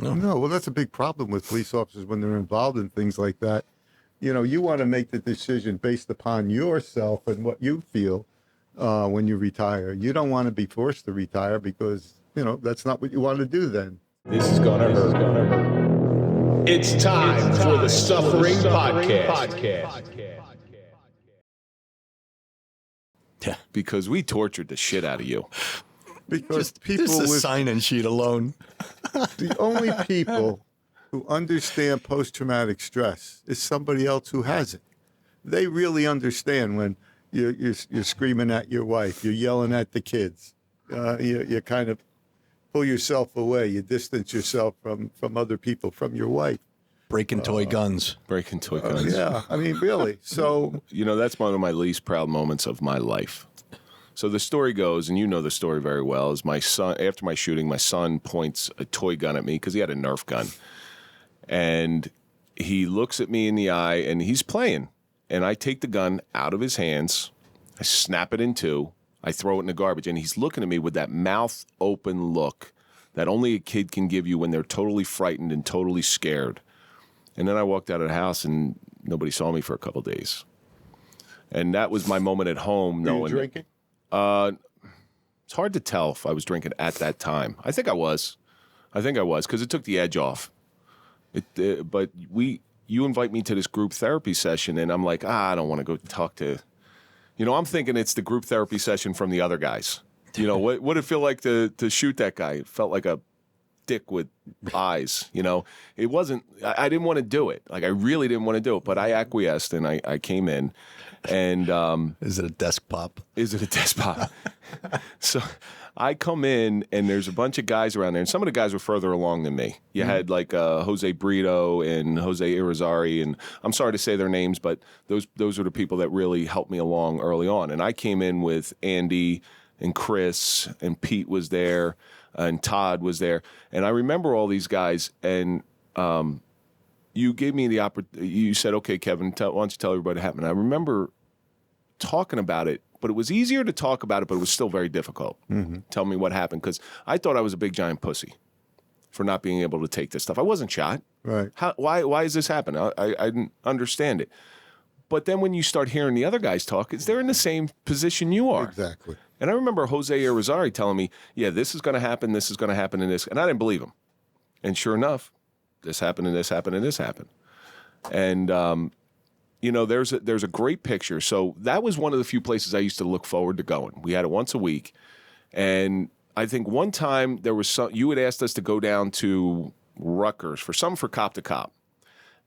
No, well, that's a big problem with police officers when they're involved in things like that. You know, you want to make the decision based upon yourself and what you feel when you retire. You don't want to be forced to retire because, you know, that's not what you want to do then. This is gonna hurt. It's time for the Suffering Podcast. Yeah, because we tortured the shit out of you. Because Just people the with sign-in sheet alone. the only people who understand post-traumatic stress is somebody else who has it. They really understand when you're screaming at your wife, you're yelling at the kids, you kind of pull yourself away, you distance yourself from other people, from your wife. Breaking toy guns. Breaking toy guns. Yeah, I mean, really. So, You know, that's one of my least proud moments of my life. So the story goes, and you know the story very well, is my son, after my shooting, my son points a toy gun at me because he had a Nerf gun. And he looks at me in the eye, and he's playing. And I take the gun out of his hands, I snap it in two, I throw it in the garbage, and he's looking at me with that mouth open look that only a kid can give you when they're totally frightened and totally scared. And then I walked out of the house, and nobody saw me for a couple of days. And that was my moment at home. were you drinking? It's hard to tell if I was drinking at that time. I think I was because it took the edge off. But you invite me to this group therapy session, and I'm like, I don't want to go talk to, I'm thinking it's the group therapy session from the other guys. What did it feel like to shoot that guy? It felt like a dick with eyes. It wasn't. I didn't want to do it. Like I really didn't want to do it, but I acquiesced, and I came in. And Is it a desk pop? So I come in, and there's a bunch of guys around there, and some of the guys were further along than me. You had like Jose Brito and Jose Irizarry, and I'm sorry to say their names, but those are the people that really helped me along early on. And I came in with Andy and Chris, and Pete was there, and Todd was there. And I remember all these guys, and you gave me the opportunity. You said, okay, Kevin, why don't you tell everybody what happened? I remember talking about it, but it was easier to talk about it, but it was still very difficult. Mm-hmm. Tell me what happened, because I thought I was a big giant pussy for not being able to take this stuff. I wasn't shot. Right. Why is this happening? I didn't understand it. But then when you start hearing the other guys talk, they're in the same position you are. Exactly. And I remember Jose Irizarry telling me, yeah, this is going to happen, this is going to happen, and this. And I didn't believe him. And sure enough, this happened, and this happened, and this happened. And, there's a great picture. So that was one of the few places I used to look forward to going. We had it once a week. And I think one time there was you had asked us to go down to Rutgers for Cop to Cop.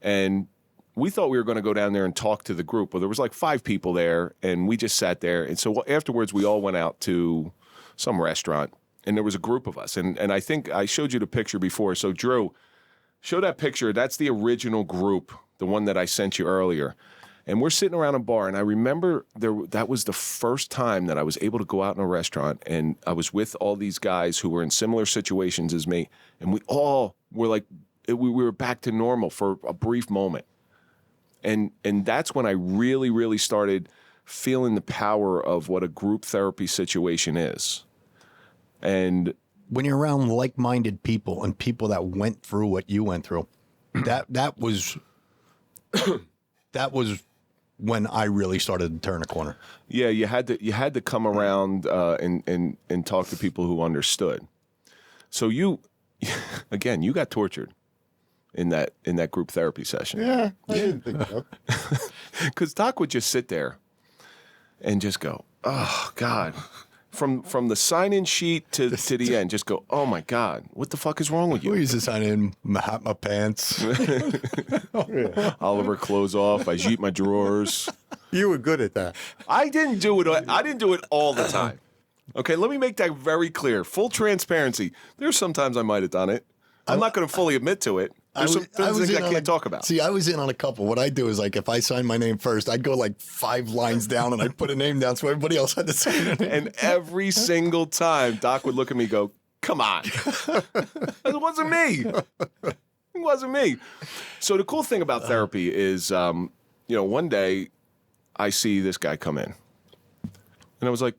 And we thought we were going to go down there and talk to the group. Well, there was like 5 people there, and we just sat there. And so afterwards, we all went out to some restaurant, and there was a group of us. And I think I showed you the picture before. So, Drew, show that picture. That's the original group, the one that I sent you earlier. And we're sitting around a bar, and I remember that was the first time that I was able to go out in a restaurant, and I was with all these guys who were in similar situations as me, and we all were like, we were back to normal for a brief moment. And that's when I really, really started feeling the power of what a group therapy situation is. And When you're around like-minded people and people that went through what you went through, that was when I really started to turn a corner. yeah, you had to come around and talk to people who understood. So you got tortured in that group therapy session. Yeah, I didn't think so. Because Doc would just sit there and just go, oh, God. From the sign-in sheet to the end, just go, oh, my God, what the fuck is wrong with you? We used to sign in my pants. Oliver clothes off. I jeep my drawers. You were good at that. I didn't do it all the time. Okay, let me make that very clear. Full transparency. There's sometimes I might have done it. I'm not going to fully admit to it. There's some things I can't talk about. See, I was in on a couple. What I do is, like, if I sign my name first, I'd go like 5 lines down and I'd put a name down so everybody else had to sign it. And every single time, Doc would look at me and go, come on. It wasn't me. It wasn't me. So the cool thing about therapy is, one day I see this guy come in. And I was like,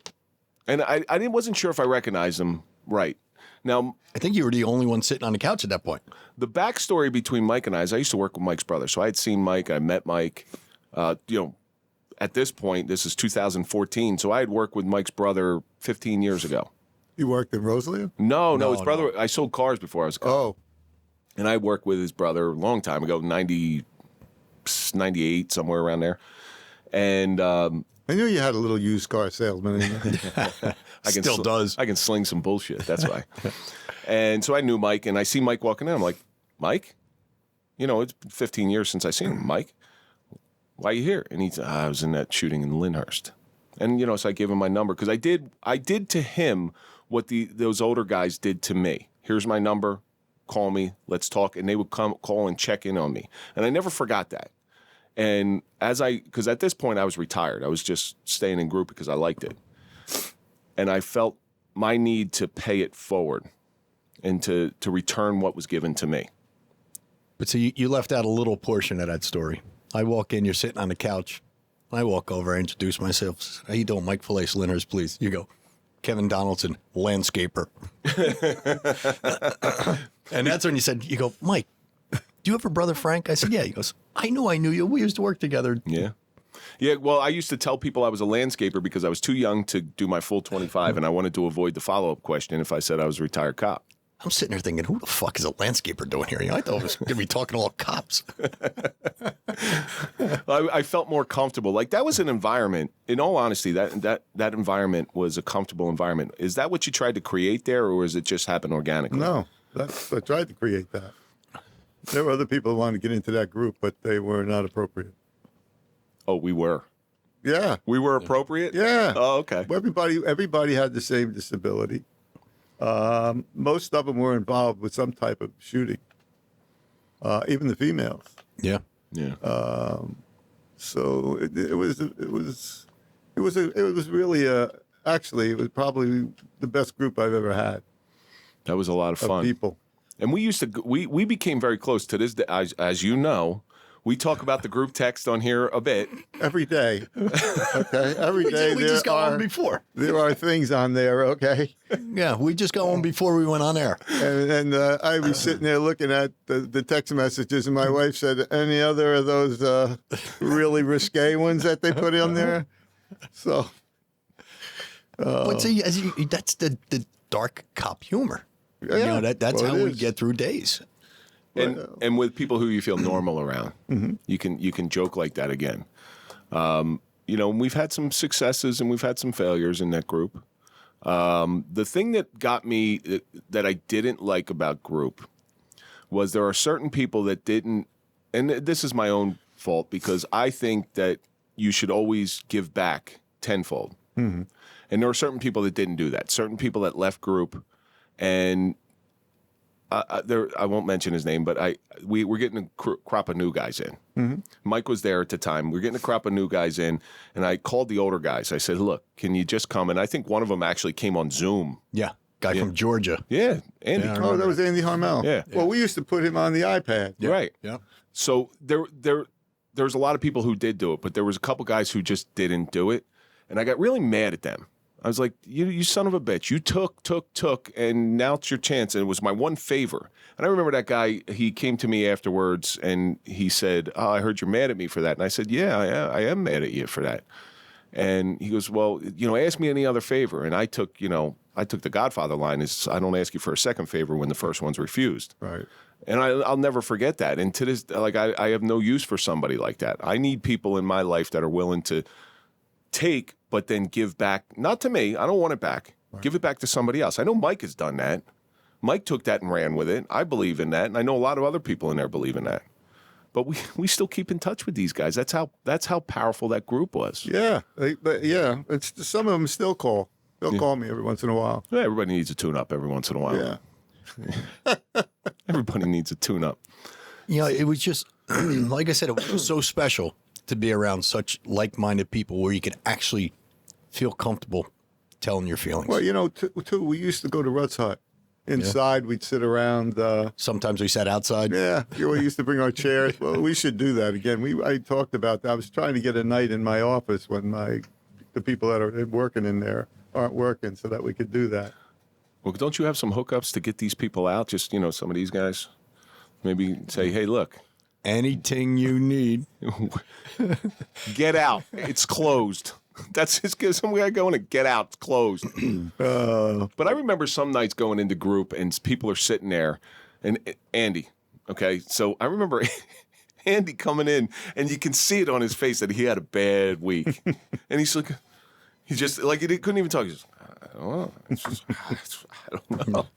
and I wasn't sure if I recognized him right. Now, I think you were the only one sitting on the couch at that point. the backstory between Mike and I is I used to work with Mike's brother. So I had seen Mike, I met Mike. At this point, this is 2014. So I had worked with Mike's brother 15 years ago. You worked in Rosalie? No, his brother, I sold cars before I was a cop. Oh, And I worked with his brother a long time ago, 98, somewhere around there. And I knew you had a little used car salesman in there. Still does. I can sling some bullshit. That's why. And so I knew Mike, and I see Mike walking in. I'm like, Mike? It's been 15 years since I seen him. Mike, why are you here? And he's, I was in that shooting in Lyndhurst. And, so I gave him my number because I did to him what those older guys did to me. Here's my number. Call me. Let's talk. And they would call and check in on me. And I never forgot that. And because at this point I was retired. I was just staying in group because I liked it. And I felt my need to pay it forward and to return what was given to me. But so you left out a little portion of that story. I walk in, you're sitting on the couch. I walk over, I introduce myself. How you doing? Mike Failace, Lyndhurst, please. You go, Kevin Donaldson, landscaper. And that's when you go, Mike, do you have a brother Frank? I said, yeah. He goes, I knew you. We used to work together. Yeah. Yeah, well, I used to tell people I was a landscaper because I was too young to do my full 25, and I wanted to avoid the follow-up question if I said I was a retired cop. I'm sitting there thinking, who the fuck is a landscaper doing here? I thought I was going to be talking to all cops. I felt more comfortable. Like, that was an environment. In all honesty, that environment was a comfortable environment. Is that what you tried to create there, or was it just happen organically? No, I tried to create that. There were other people who wanted to get into that group, but they were not appropriate. Oh, we were. Yeah. We were appropriate? Yeah. Oh, okay. Everybody had the same disability. Most of them were involved with some type of shooting. Even the females. Yeah. Yeah. So it was really actually it was probably the best group I've ever had That was a lot of of fun. people. And we became very close to this day. As you know, we talk about the group text on here a bit. Every day. Okay. Every day We just got one before. there are things on there, okay? Yeah, we just got one before we went on air. And I was sitting there looking at the text messages, and my wife said, any other of those really risque ones that they put in there? So. But see, that's the dark cop humor. Yeah, That's well, how it we is. get through days. And with people who you feel normal around, you can joke like that again. We've had some successes and we've had some failures in that group. The thing that got me that I didn't like about group was there are certain people that didn't, and this is my own fault because I think that you should always give back tenfold. And there were certain people that didn't do that. Certain people that left group, and I won't mention his name, but we're getting a crop of new guys in. Mike was there at the time. We're getting a crop of new guys in, and I called the older guys. I said, look, can you just come? And I think one of them actually came on Zoom. Yeah, guy from Georgia. Yeah, Andy. Yeah, Oh, that was Andy Harmel. Yeah. Well, we used to put him on the iPad. Right. Yeah. So there's a lot of people who did do it, but there was a couple guys who just didn't do it, and I got really mad at them. I was like, you son of a bitch. You took, and now it's your chance. And it was my one favor. And I remember that guy, he came to me afterwards, and he said, oh, I heard you're mad at me for that. And I said, yeah, I am mad at you for that. And he goes, well, ask me any other favor. And I took the Godfather line is, I don't ask you for a second favor when the first one's refused. Right. And I'll never forget that. And to this, I have no use for somebody like that. I need people in my life that are willing to take, but then give back, not to me. I don't want it back. Right. Give it back to somebody else. I know Mike has done that. Mike took that and ran with it. I believe in that, and I know a lot of other people in there believe in that. But we still keep in touch with these guys. That's how powerful that group was. Yeah. It's some of them still call. They'll call me every once in a while. Yeah, everybody needs a tune-up every once in a while. Yeah. Everybody needs a tune-up. It was just, like I said, it was so special to be around such like-minded people where you could actually feel comfortable telling your feelings. Well, too, we used to go to Rutt's Hut. Inside, we'd sit around. Sometimes we sat outside. Yeah, we used to bring our chairs. Well, we should do that again. I talked about that. I was trying to get a night in my office when the people that are working in there aren't working so that we could do that. Well, don't you have some hookups to get these people out? Just, some of these guys. Maybe say, hey, look. Anything you need. Get out. It's closed. That's just because some guy going to get out. It's closed. But I remember some nights going into group and people are sitting there. And Andy, okay, so I remember Andy coming in and you can see it on his face that he had a bad week. And he couldn't even talk. He's just, I don't know. I don't know.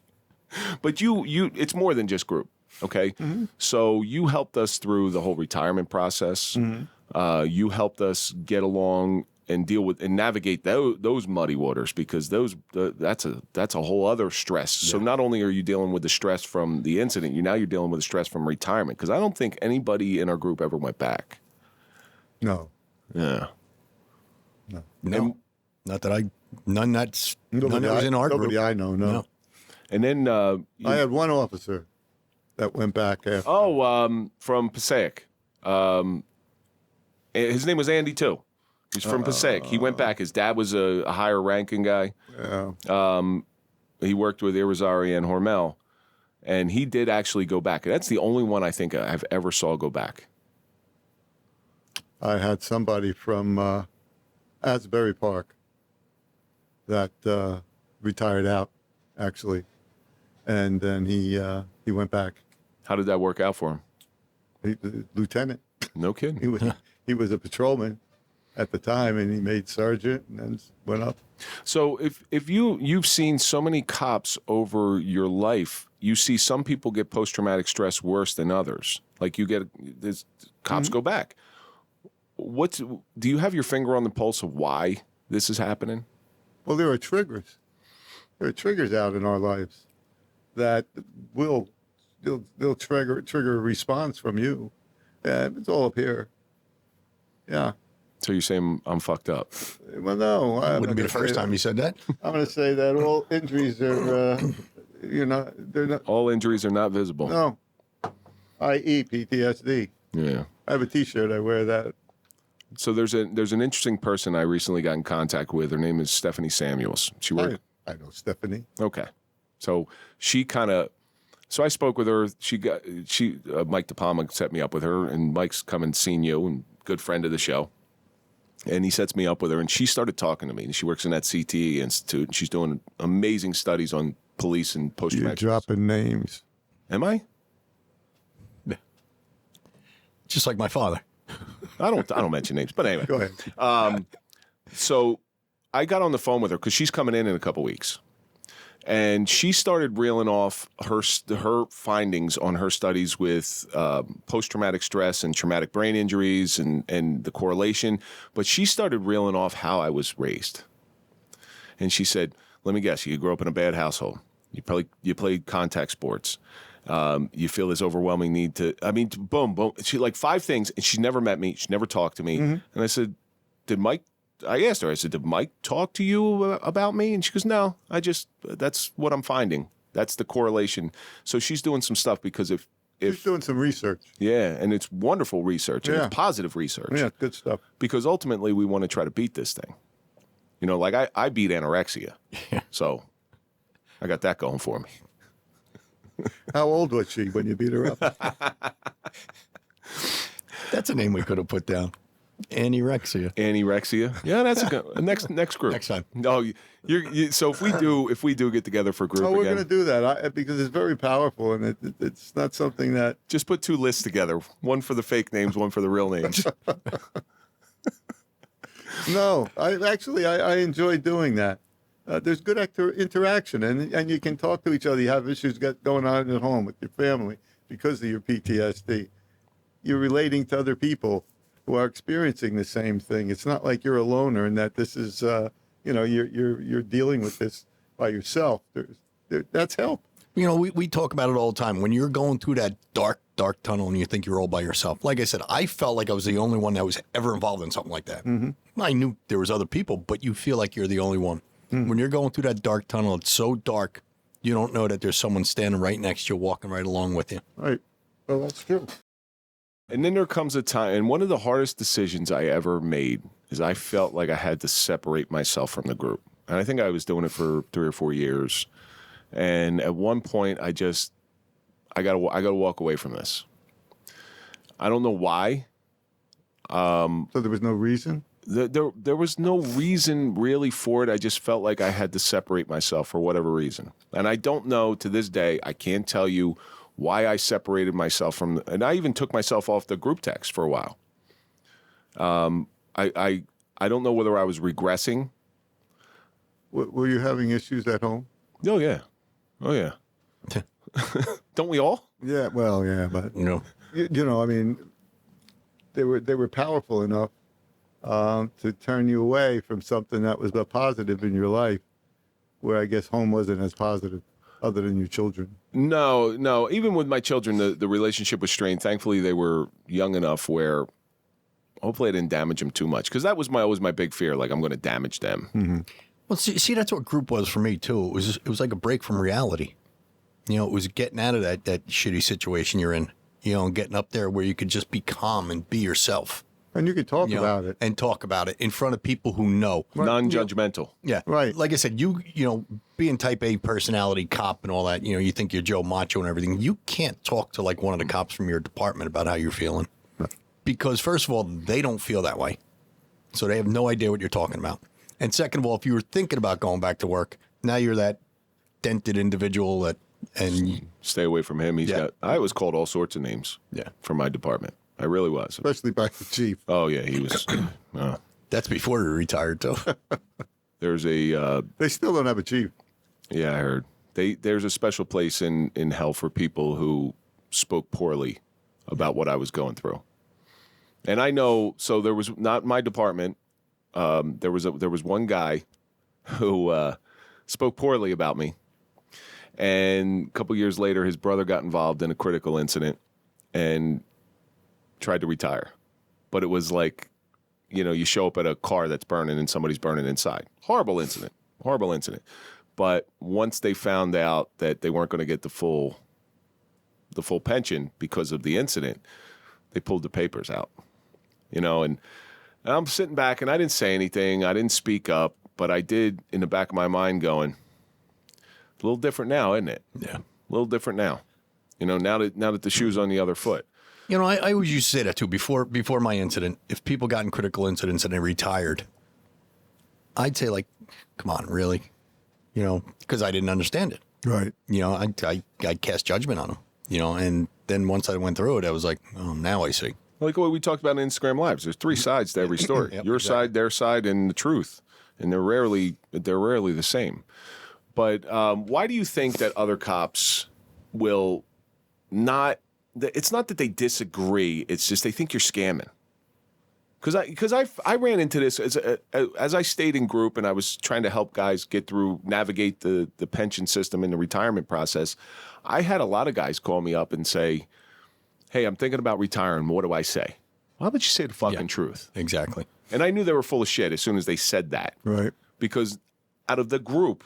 But it's more than just group. Okay, so you helped us through the whole retirement process. You helped us get along and deal with and navigate those muddy waters because that's a whole other stress. Yeah. So not only are you dealing with the stress from the incident, you're dealing with the stress from retirement. Because I don't think anybody in our group ever went back. No. Yeah. No. None that was in our group. Nobody I know. No. And then I had one officer that went back after. From Passaic. His name was Andy too. He's from Passaic. He went back. His dad was a higher ranking guy. Yeah. He worked with Irizarry and Hormel, and he did actually go back. That's the only one I think I've ever saw go back. I had somebody from Asbury Park that retired out, actually, and then he went back. How did that work out for him? Lieutenant. No kidding. He was a patrolman at the time, and he made sergeant and then went up. So if you've seen so many cops over your life, you see some people get post-traumatic stress worse than others. Like cops go back. Do you have your finger on the pulse of why this is happening? Well, there are triggers. There are triggers out in our lives that they'll trigger a response from you. And it's all up here. Yeah. So you're saying I'm fucked up? Well, no. Wouldn't be the first time you said that. I'm going to say that all injuries are, they're not. All injuries are not visible. No. I.e. PTSD. Yeah. I have a T-shirt. I wear that. So there's an interesting person I recently got in contact with. Her name is Stephanie Samuels. She worked. I know Stephanie. Okay. So so I spoke with her. Mike DePalma set me up with her, and Mike's come and seen you, and good friend of the show. And he sets me up with her, and she started talking to me. And she works in that CTE Institute, and she's doing amazing studies on police and post-traumatic. You're dropping names. Am I? Just like my father. I don't mention names, but anyway. Go ahead. So I got on the phone with her because she's coming in a couple weeks. And she started reeling off her findings on her studies with post-traumatic stress and traumatic brain injuries and the correlation. But she started reeling off how I was raised. And she said, let me guess, you grew up in a bad household. You played contact sports. You feel this overwhelming need boom. She like 5 things, and she never met me. She never talked to me. Mm-hmm. And I said, I asked her, did Mike talk to you about me? And she goes, no, that's what I'm finding. That's the correlation. So she's doing some stuff because she's doing some research. Yeah, and it's wonderful research. And it's positive research. Yeah, good stuff. Because ultimately we want to try to beat this thing. Like I beat anorexia. So I got that going for me. How old was she when you beat her up? That's a name we could have put down. Anorexia. Yeah, that's a good next group. Next time. No, so if we do get together for group, we're going to do that because it's very powerful and it's not something that just put 2 lists together, one for the fake names, one for the real names. No, I enjoy doing that. There's good interaction and you can talk to each other. You have issues going on at home with your family because of your PTSD. You're relating to other people who are experiencing the same thing. It's not like you're a loner and that this is, you're dealing with this by yourself. That's help. We talk about it all the time. When you're going through that dark tunnel and you think you're all by yourself. Like I said, I felt like I was the only one that was ever involved in something like that. Mm-hmm. I knew there was other people, but you feel like you're the only one. Mm-hmm. When you're going through that dark tunnel, it's so dark, you don't know that there's someone standing right next to you, walking right along with you. Right. Well, that's true. And then there comes a time, and one of the hardest decisions I ever made is I felt like I had to separate myself from the group. And I think I was doing it for 3 or 4 years. And at one point, I gotta walk away from this. I don't know why. So there was no reason? There was no reason really for it. I just felt like I had to separate myself for whatever reason. And I don't know to this day, I can't tell you why I separated myself from, and I even took myself off the group text for a while. I don't know whether I was regressing. Were you having issues at home? Oh yeah. Don't we all? Yeah, well, yeah, but No. you know, I mean, they were powerful enough to turn you away from something that was a positive in your life, where I guess home wasn't as positive, other than your children. No. Even with my children, the relationship was strained. Thankfully, they were young enough where hopefully I didn't damage them too much, because that was always my big fear. Like, I'm going to damage them. Mm-hmm. Well, see, that's what group was for me too. It was like a break from reality. You know, it was getting out of that shitty situation you're in. You know, and getting up there where you could just be calm and be yourself. And you could talk about it. And talk about it in front of people who know. Non-judgmental. Yeah. Right. Like I said, you know, being type A personality cop and all that, you know, you think you're Joe Macho and everything. You can't talk to like one of the cops from your department about how you're feeling. Because first of all, they don't feel that way. So they have no idea what you're talking about. And second of all, if you were thinking about going back to work, now you're that dented individual that, and Stay away from him. I was called all sorts of names. Yeah. From my department. I really was. Especially by the chief. Oh yeah, he was. that's before you retired too. There's a. They still don't have a chief. Yeah, I heard. There's a special place in hell for people who spoke poorly about what I was going through. And I know. So there was not my department. There was one guy who spoke poorly about me. And a couple years later, his brother got involved in a critical incident and tried to retire. But it was like, you know, you show up at a car that's burning and somebody's burning inside. Horrible incident. But once they found out that they weren't going to get the full pension because of the incident, they pulled the papers out. You know, and I'm sitting back and I didn't say anything. I didn't speak up, but I did in the back of my mind going, a little different now, isn't it? Yeah. A little different now. You know, now that the shoe's on the other foot. You know, I always used to say that too. Before my incident, if people got in critical incidents and they retired, I'd say like, come on, really? You know, because I didn't understand it. Right. You know, I cast judgment on them, you know, and then once I went through it, I was like, oh, now I see. Like what we talked about in Instagram Lives. There's three sides to every story. Yep, Your exactly. side, their side, and the truth. And they're rarely the same. But why do you think that other cops will not? It's not that they disagree. It's just they think you're scamming. Because I ran into this as I stayed in group and I was trying to help guys navigate the pension system and the retirement process. I had a lot of guys call me up and say, "Hey, I'm thinking about retiring. What do I say?" Why would you say the fucking truth? Exactly. And I knew they were full of shit as soon as they said that. Right. Because out of the group,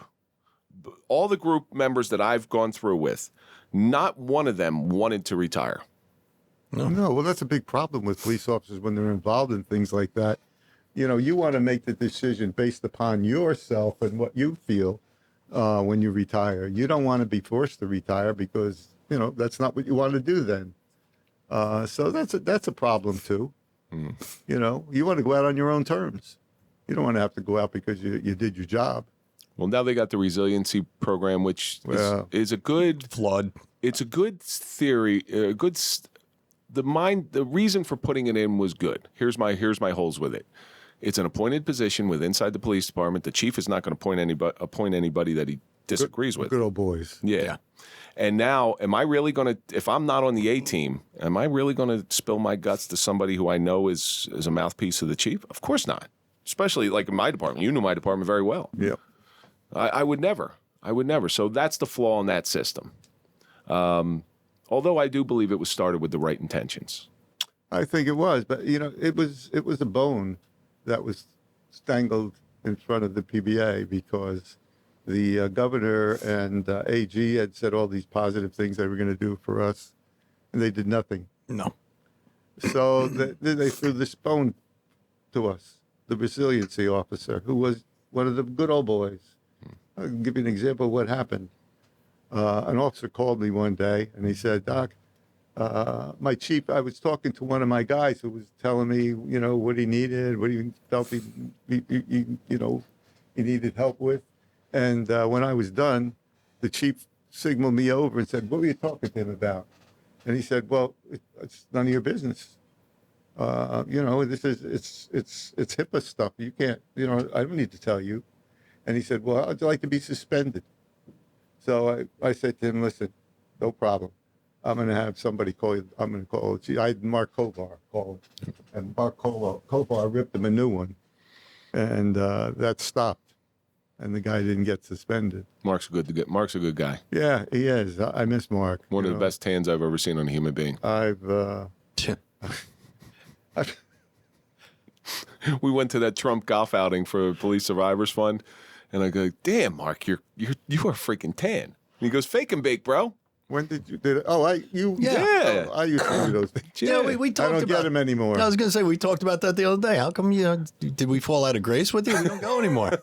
all the group members that I've gone through with, not one of them wanted to retire. No, well, that's a big problem with police officers when they're involved in things like that. You know, you want to make the decision based upon yourself and what you feel when you retire. You don't want to be forced to retire because, you know, that's not what you want to do then. So that's a problem too. You know, you want to go out on your own terms. You don't want to have to go out because you did your job. Well, now they got the resiliency program, which is a good Flood. It's a good theory. The reason for putting it in was good. Here's my holes with it. It's an appointed position with inside the police department. The chief is not going to appoint anybody that he disagrees with. Good old boys. Yeah. And now, am I really going to, if I'm not on the A team, am I really going to spill my guts to somebody who I know is a mouthpiece of the chief? Of course not. Especially like in my department. You knew my department very well. Yeah. I would never. So that's the flaw in that system. Although I do believe it was started with the right intentions. I think it was, but you know, it was a bone that was dangled in front of the PBA because the governor and AG had said all these positive things they were going to do for us, and they did nothing. No. So they threw this bone to us, the resiliency officer, who was one of the good old boys. I'll give you an example of what happened. an officer called me one day and he said, Doc, my chief, I was talking to one of my guys who was telling me, you know, what he needed, what he felt he needed help with. And when I was done, the chief signaled me over and said, what were you talking to him about? And he said, well, it's none of your business. You know, this is, it's HIPAA stuff. You can't, you know, I don't need to tell you. And he said, well, I'd like to be suspended. So I said to him, listen, no problem. I'm going to have somebody call you. I'm going to call. I had Mark Kovar call him. And Mark Kovar ripped him a new one. And that stopped. And the guy didn't get suspended. Mark's a good guy. Yeah, he is. I miss Mark. One of the best tans I've ever seen on a human being. We went to that Trump golf outing for Police Survivors Fund, and I go, "Damn, Mark, you are freaking tan." And he goes, "Fake and bake, bro." When did you did it? Oh, I used to do those things. Yeah, we talked I don't about get them anymore. I was going to say, we talked about that the other day. How come, did we fall out of grace with you? We don't go anymore.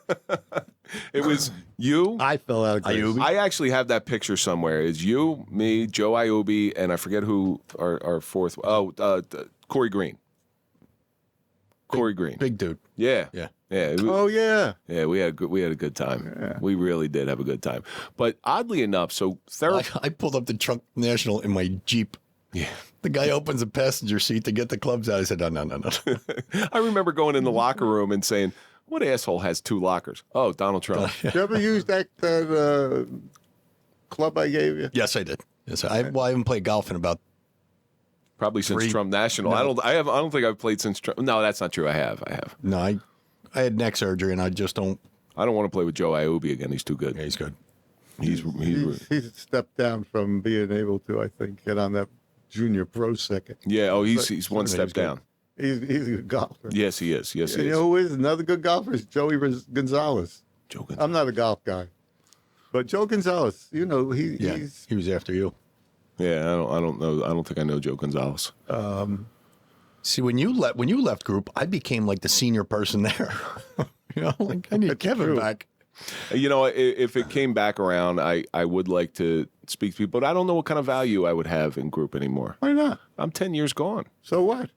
It was you. I fell out of grace. I actually have that picture somewhere. It's you, me, Joe Iubi, and I forget who our fourth. Oh, Corey Green. Corey Green. Big dude. Yeah. Yeah. Yeah. Oh yeah. Yeah, we had a good time. Yeah. We really did have a good time. But oddly enough, so therapy. I pulled up the Trunk National in my Jeep. Yeah. The guy opens the passenger seat to get the clubs out. I said, no. I remember going in the locker room and saying, "What asshole has 2 lockers?" Oh, Donald Trump. Did you ever use that club I gave you? Yes, I did. Yes, I haven't played golf in about. Probably since 3. Trump National. No. I don't think I've played since Trump. No, that's not true. I have. No, I had neck surgery and I just don't. I don't want to play with Joe Iubi again. He's too good. Yeah, he's good. He's a step down from being able to, I think, get on that junior pro circuit. Yeah. Oh, he's one step down. He's a good golfer. Yes, he is. Yes, he You is. know who is another good golfer? Is Joey Gonzalez. Joe Gonzalez. I'm not a golf guy, but Joe Gonzalez, you know, He was after you. Yeah, I don't know. I don't think I know Joe Gonzalez. See, when you left group, I became like the senior person there. Like I need Kevin back. You know, if it came back around, I would like to speak to people, but I don't know what kind of value I would have in group anymore. Why not? I'm 10 years gone. So what?